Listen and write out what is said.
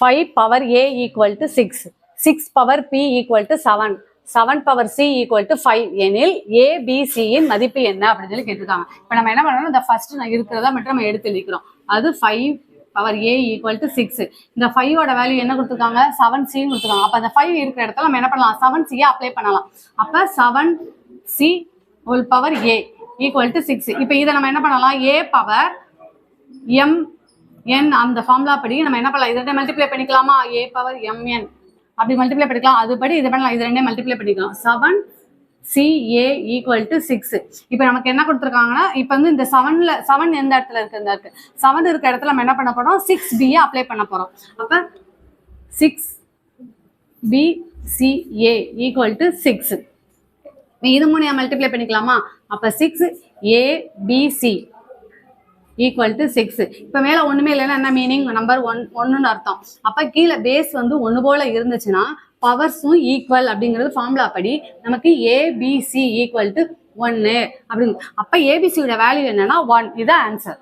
5 power a equal to 6, 6 power p equal to 7, 7 power c equal to 5 எனில் a b c இன் மதிப்பு என்ன அப்படின்னு சொல்லி கேட்டிருக்காங்க. இப்போ நம்ம என்ன பண்ணணும், இந்த ஃபர்ஸ்ட் இருக்கிறதா மட்டும் நம்ம எடுத்து எழுதிக்கிறோம். அது 5 பவர் a ஈக்குவல் டு 6. இந்த 5ஓட வேல்யூ என்ன கொடுத்துருக்காங்க, 7c கொடுத்துருக்காங்க. அப்போ அந்த 5 இருக்கிற இடத்துல நம்ம என்ன பண்ணலாம், 7c அப்ளை பண்ணலாம். அப்போ 7c whole power a equal to 6. இப்போ இதை நம்ம என்ன பண்ணலாம், a பவர் m n அந்த ஃபார்முலா படி நம்ம என்ன பண்ணலாம், இதை மல்டிப்ளை பண்ணிக்கலாமா, a பவர் mn அப்படி மல்டிப்ளை பண்ணிக்கலாம். அதுபடி இதை பண்ணலாம், இது ரெண்டே மல்டிப்ளை பண்ணிக்கலாம். 7ca equal to 6. இப்போ நமக்கு என்ன கொடுத்துருக்காங்கன்னா, இப்போ வந்து இந்த 7 எந்த இடத்துல இருக்கு, இந்த இருக்கு 7 இருக்க இடத்துல நம்ம என்ன பண்ண போறோம், 6b அப்ளை பண்ண போறோம். அப்ப 6bca ஈக்குவல் டு 6. இது மூணு மல்டிப்ளை பண்ணிக்கலாமா. அப்ப 6abc ஈக்குவல் டு 6. இப்போ மேலே ஒன்றுமே இல்லைன்னா என்ன மீனிங், நம்பர் 1ன்னு அர்த்தம். அப்போ கீழே பேஸ் வந்து 1 போல இருந்துச்சுன்னா பவர்ஸும் ஈக்குவல் அப்படிங்கிறது ஃபார்முலா படி நமக்கு ஏபிசி ஈக்குவல் டு 1 அப்படின்னு. அப்போ ஏபிசியோட வேல்யூ என்னன்னா 1. இதுதான் ஆன்சர்.